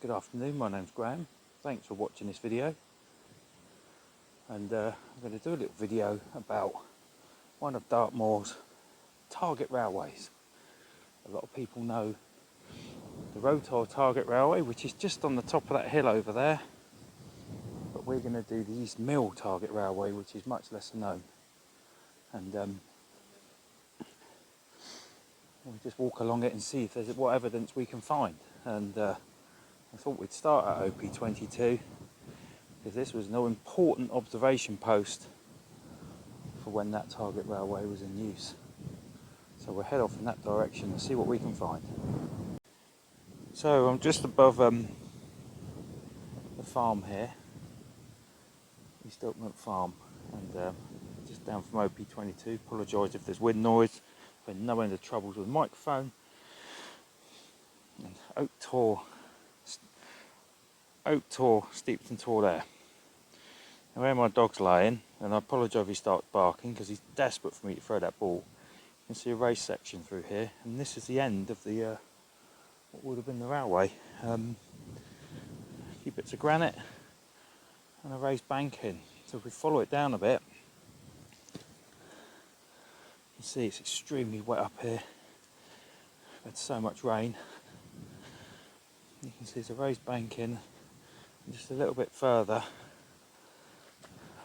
Good afternoon, my name's Graham. Thanks for watching this video. And I'm going to do a little video about one of Dartmoor's target railways. A lot of people know the Mill Tor target railway, which is just on the top of that hill over there. But we're going to do the East Mill target railway, which is much less known. And we'll just walk along it and see if there's what evidence we can find. And I thought we'd start at OP22 because this was an important observation post for when that target railway was in use. So we'll head off in that direction and see what we can find. So I'm just above the farm here, East Dartmoor Farm, and just down from OP22. Apologise if there's wind noise. I've had no end of troubles with the microphone. And Oak Tor, Steepton Tor there. And where my dog's laying, and I apologise if he starts barking because he's desperate for me to throw that ball. You can see a race section through here, and this is the end of the what would have been the railway. A few bits of granite and a raised banking. So if we follow it down a bit, you can see it's extremely wet up here. We've had so much rain. You can see there's a raised banking, and just a little bit further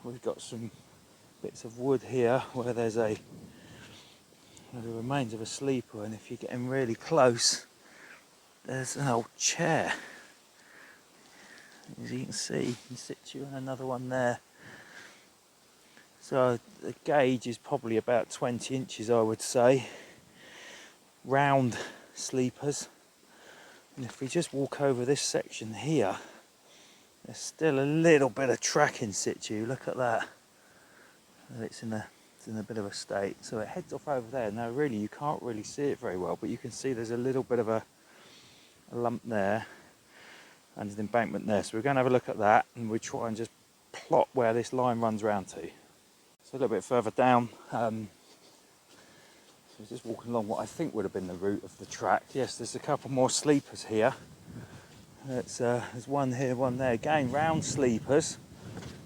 we've got some bits of wood here where there's the remains of a sleeper, and if you're getting really close there's an old chair, as you can see, in situ, and another one there. So the gauge is probably about 20 inches, I would say. Round sleepers. And if we just walk over this section here, there's still a little bit of track in situ. Look at that. It's in a bit of a state. So it heads off over there. Now really you can't really see it very well, but you can see there's a little bit of a lump there and an embankment there. So we're going to have a look at that, and we try and just plot where this line runs round to. So a little bit further down, so just walking along what I think would have been the route of the track. Yes, there's a couple more sleepers here. There's one here, one there. Again, round sleepers.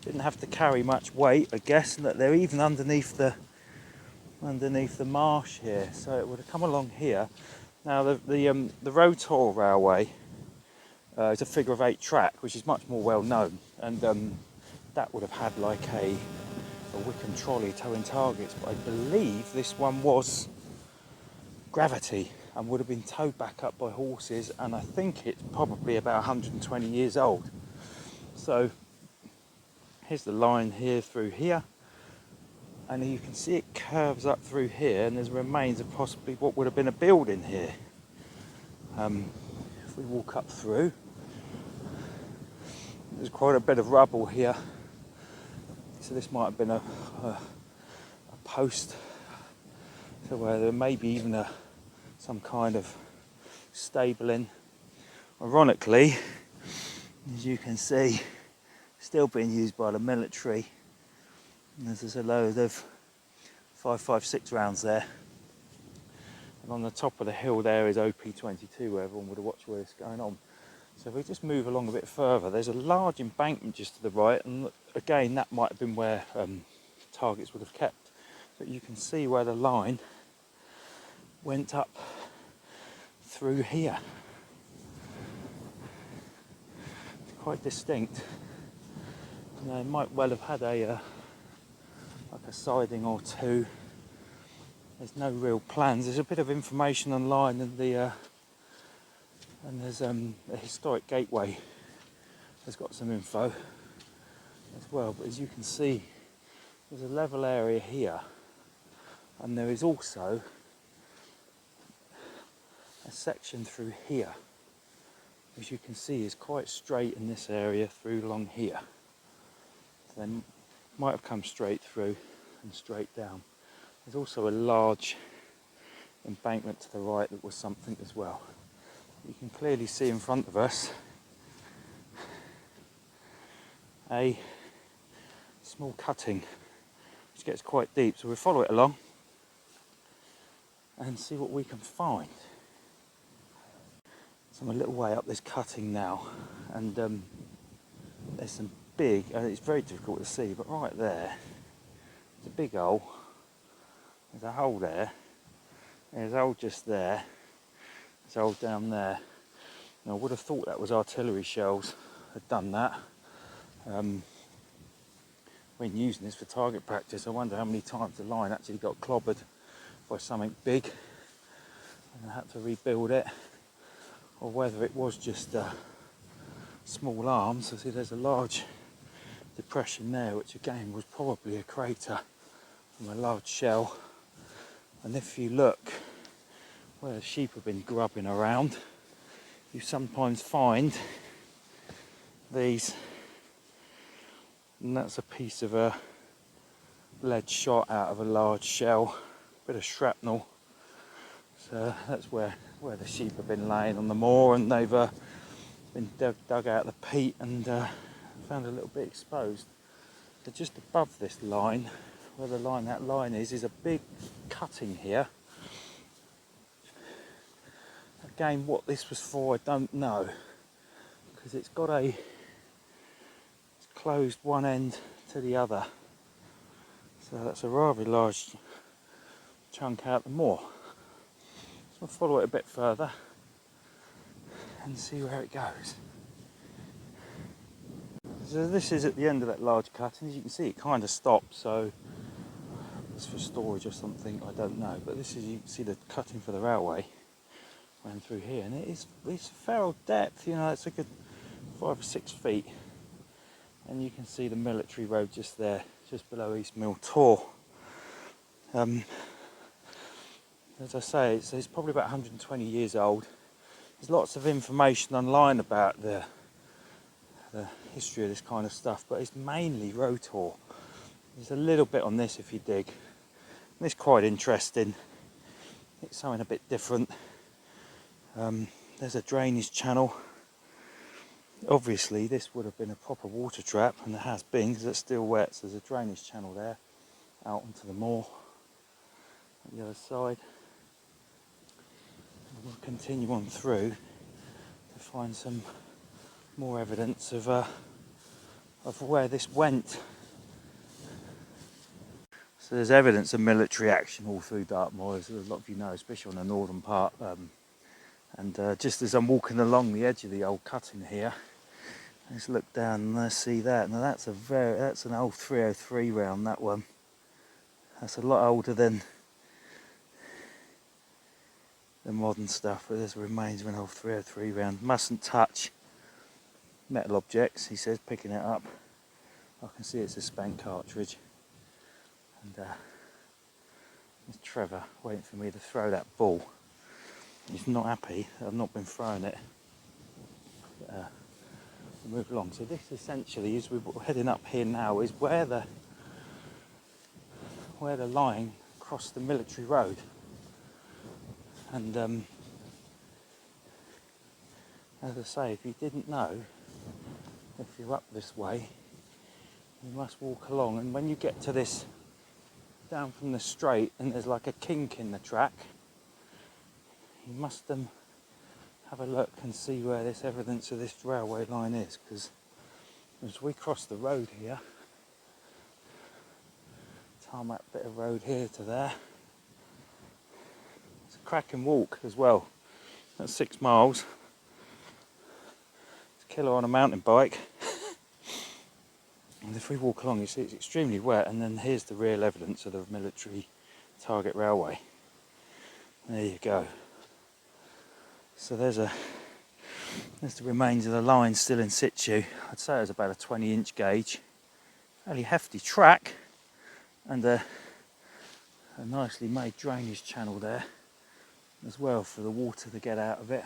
Didn't have to carry much weight, I guess, and that they're even underneath the marsh here. So it would have come along here. Now the Mill Tor railway is a figure of 8 track, which is much more well known, and that would have had like a Wickham trolley towing targets, but I believe this one was gravity and would have been towed back up by horses, and I think it's probably about 120 years old. So here's the line here through here, and you can see it curves up through here, and there's remains of possibly what would have been a building here. If we walk up through, there's quite a bit of rubble here. So this might have been a post, so where there may be even some kind of stabling. Ironically, as you can see, still being used by the military. And there's a load of 5.56 rounds there. And on the top of the hill there is OP22, where everyone would have watched where it's going on. So if we just move along a bit further, there's a large embankment just to the right, and again that might have been where targets would have kept. But you can see where the line went up through here. It's quite distinct. And they might well have had like a siding or two. There's no real plans. There's a bit of information online, and there's a historic gateway has got some info as well. But as you can see, there's a level area here, and there is also a section through here, as you can see is quite straight in this area through along here. So they might have come straight through and straight down. There's also a large embankment to the right that was something as well. You can clearly see in front of us a small cutting which gets quite deep, so we'll follow it along and see what we can find. So I'm a little way up this cutting now, and there's some big, it's very difficult to see, but right there, there's a big hole. There's a hole there. There's a hole just there. There's a hole down there. Now I would have thought that was artillery shells had done that. When using this for target practice, I wonder how many times the line actually got clobbered by something big and I had to rebuild it, or whether it was just small arms. I see there's a large depression there, which again was probably a crater from a large shell. And if you look where the sheep have been grubbing around, you sometimes find these, and that's a piece of a lead shot out of a large shell, bit of shrapnel. So that's where the sheep have been laying on the moor, and they've been dug out of the peat and found a little bit exposed. So just above this line, where that line is a big cutting here. Again, what this was for, I don't know, because it's closed one end to the other. So that's a rather large chunk out the moor. So we'll follow it a bit further and see where it goes. So this is at the end of that large cut, and as you can see it kind of stops, so it's for storage or something, I don't know. But this is, you can see the cutting for the railway ran through here, and it's a fair old depth, you know, it's a good 5 or 6 feet. And you can see the military road just there, just below East Mill Tor. As I say, it's probably about 120 years old. There's lots of information online about the history of this kind of stuff, but it's mainly rotor. There's a little bit on this if you dig. And it's quite interesting. It's something a bit different. There's a drainage channel. Obviously this would have been a proper water trap, and it has been because it's still wet, so there's a drainage channel there out onto the moor on the other side. And we'll continue on through to find some more evidence of where this went. So there's evidence of military action all through Dartmoor, as a lot of you know, especially on the northern part. And just as I'm walking along the edge of the old cutting here, let's look down and I see that. Now that's an old 303 round, that one. That's a lot older than the modern stuff, but there's remains of an old 303 round. Mustn't touch metal objects, he says, picking it up. I can see it's a spent cartridge. And there's Trevor waiting for me to throw that ball. He's not happy that I've not been throwing it. But, we'll move along. So this essentially, as we're heading up here now, is where the line crossed the military road. And as I say, if you didn't know, if you're up this way, you must walk along, and when you get to this down from the straight and there's like a kink in the track, you must have a look and see where this evidence of this railway line is, because as we cross the road here, tarmac bit of road here to there, it's a cracking walk as well. That's 6 miles. It's a killer on a mountain bike. And if we walk along, you see it's extremely wet, and then here's the real evidence of the military target railway. There you go. So there's the remains of the line still in situ. I'd say it was about a 20-inch gauge. Fairly hefty track, and a nicely made drainage channel there as well for the water to get out of it.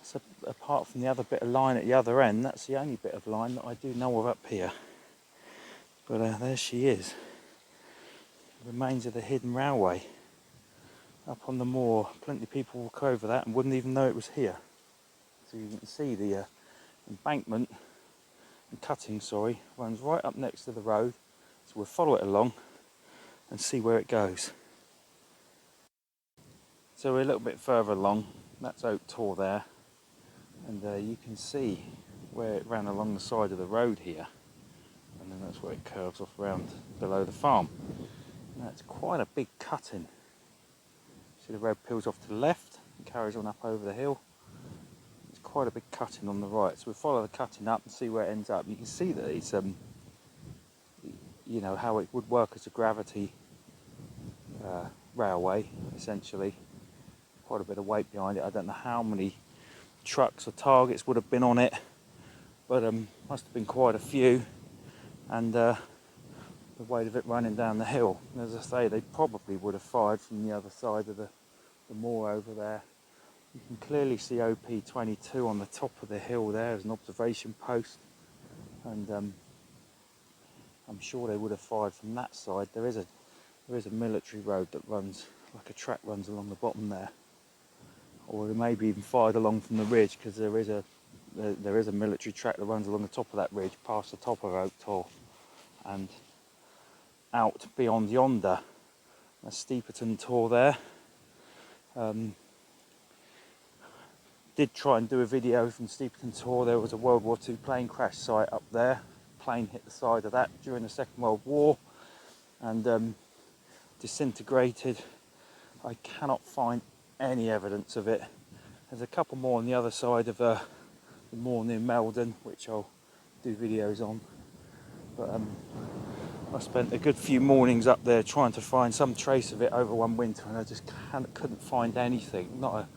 So apart from the other bit of line at the other end, that's the only bit of line that I do know of up here. But there she is. Remains of the hidden railway up on the moor. Plenty of people walk over that and wouldn't even know it was here. So you can see the embankment and cutting, runs right up next to the road. So we'll follow it along and see where it goes. So we're a little bit further along, That's Oak Tor there, and you can see where it ran along the side of the road here, and then that's where it curves off around below the farm. Now it's quite a big cutting. See the road peels off to the left and carries on up over the hill. It's quite a big cutting on the right, so we'll follow the cutting up and see where it ends up. You can see that it's you know, how it would work as a gravity railway, essentially. Quite a bit of weight behind it. I don't know how many trucks or targets would have been on it, but must have been quite a few, and the weight of it running down the hill. And as I say, they probably would have fired from the other side of the moor over there. You can clearly see OP22 on the top of the hill there as an observation post, and I'm sure they would have fired from that side. There is a military road that runs, like a track runs along the bottom there, or they maybe even fired along from the ridge, because there is a military track that runs along the top of that ridge past the top of Oak Tor, and out beyond yonder, a Steeperton Tor there. Did try and do a video from Steeperton Tor. There was a World War II plane crash site up there. Plane hit the side of that during the Second World War and disintegrated. I cannot find any evidence of it. There's a couple more on the other side of the moor near Meldon, which I'll do videos on. But I spent a good few mornings up there trying to find some trace of it over one winter, and I just couldn't find anything. Not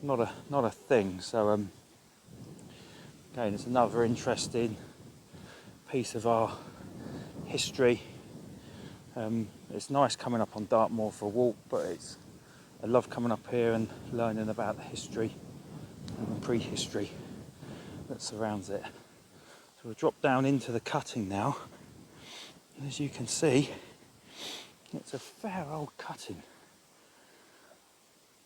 a thing. So again, it's another interesting piece of our history. It's nice coming up on Dartmoor for a walk, but I love coming up here and learning about the history and the prehistory that surrounds it. So we'll drop down into the cutting now, and as you can see, it's a fair old cutting.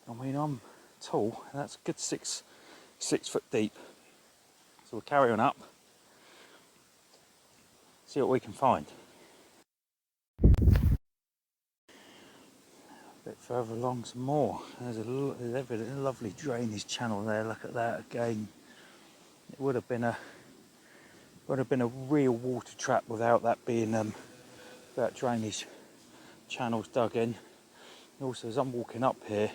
I mean, I'm tall, and that's a good six foot deep. So we'll carry on up, see what we can find. A bit further along some more. There's a lovely drainage channel there. Look at that again. It would have been a real water trap without that being that drainage channels dug in. Also, as I'm walking up here,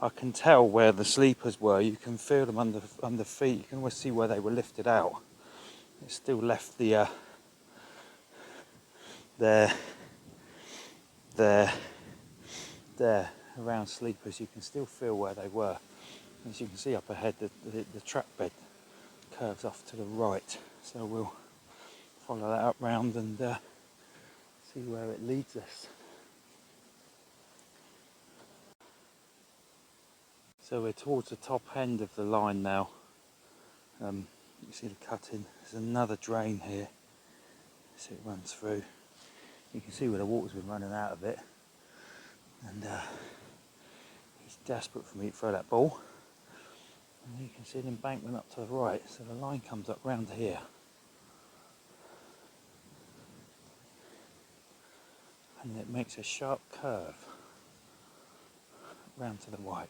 I can tell where the sleepers were. You can feel them under feet. You can always see where they were lifted out. It still left the there around sleepers. You can still feel where they were. As you can see up ahead, the track bed curves off to the right. So we'll follow that up round and see where it leads us. So we're towards the top end of the line now. You see the cutting. There's another drain here. So it runs through. You can see where the water's been running out of it. And he's desperate for me to throw that ball. And you can see an embankment up to the right. So the line comes up round to here. And it makes a sharp curve round to the right.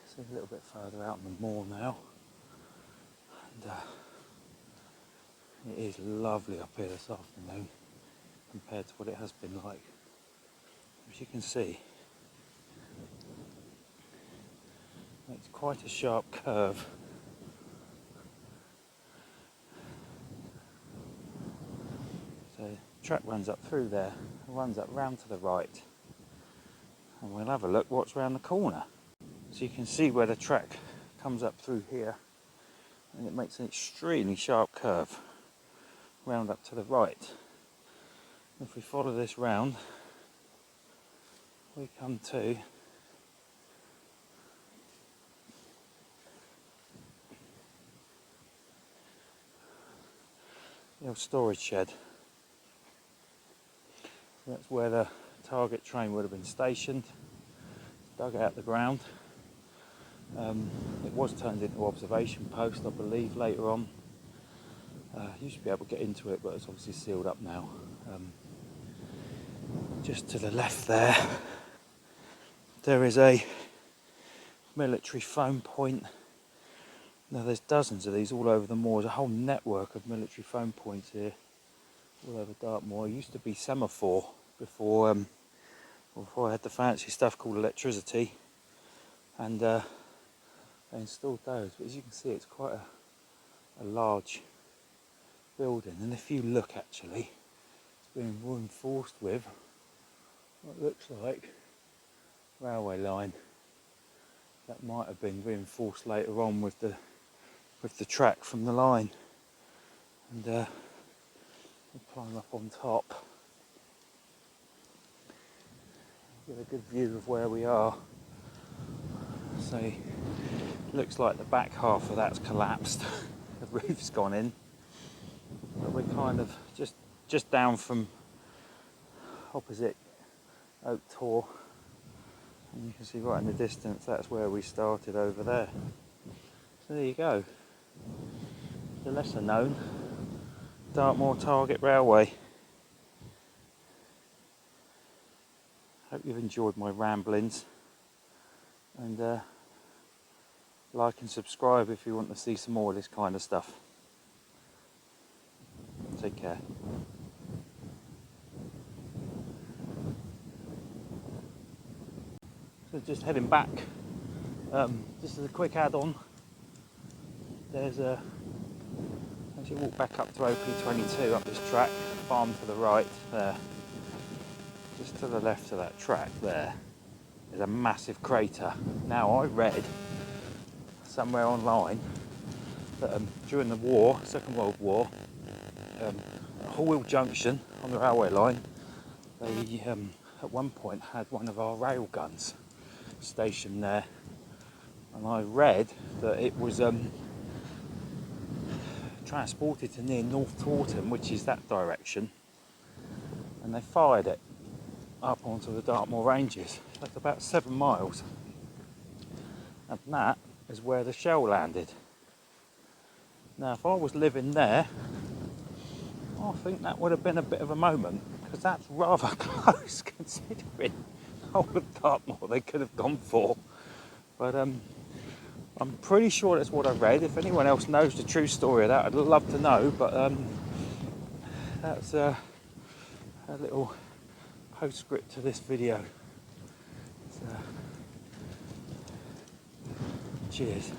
So a little bit further out on the moor now. And it is lovely up here this afternoon compared to what it has been like. As you can see, it's quite a sharp curve. So the track runs up through there, runs up round to the right, and we'll have a look what's round the corner. So you can see where the track comes up through here, and it makes an extremely sharp curve round up to the right. If we follow this round, we come to the old storage shed. That's where the target train would have been stationed, dug out the ground. It was turned into observation post, I believe, later on. Used to be able to get into it, but it's obviously sealed up now. Just to the left there is a military phone point. Now there's dozens of these all over the moor. There's a whole network of military phone points here all over Dartmoor. It used to be semaphore before I had the fancy stuff called electricity, and they installed those. But as you can see, it's quite a large building, and if you look, actually, it's been reinforced with what looks like railway line that might have been reinforced later on with the track from the line. And we'll climb up on top, get a good view of where we are. So it looks like the back half of that's collapsed. The roof's gone in, but we're kind of just down from opposite Mill Tor, and you can see right in the distance that's where we started over there. So there you go, the lesser known Dartmoor Target Railway. Hope you've enjoyed my ramblings, and like and subscribe if you want to see some more of this kind of stuff. Take care. So just heading back, just as a quick add-on, there's as you walk back up to OP22 up this track, farm to the right there, just to the left of that track there, is a massive crater. Now I read somewhere online that during the war, Second World War, at Hall Junction on the railway line, they at one point had one of our rail guns stationed there, and I read that it was transported to near North Taunton, which is that direction, and they fired it up onto the Dartmoor ranges. That's about 7 miles, and that is where the shell landed. Now if I was living there, I think that would have been a bit of a moment, because that's rather close considering the whole of Dartmoor they could have gone for. But I'm pretty sure that's what I read. If anyone else knows the true story of that, I'd love to know. But that's a little postscript to this video. So, cheers.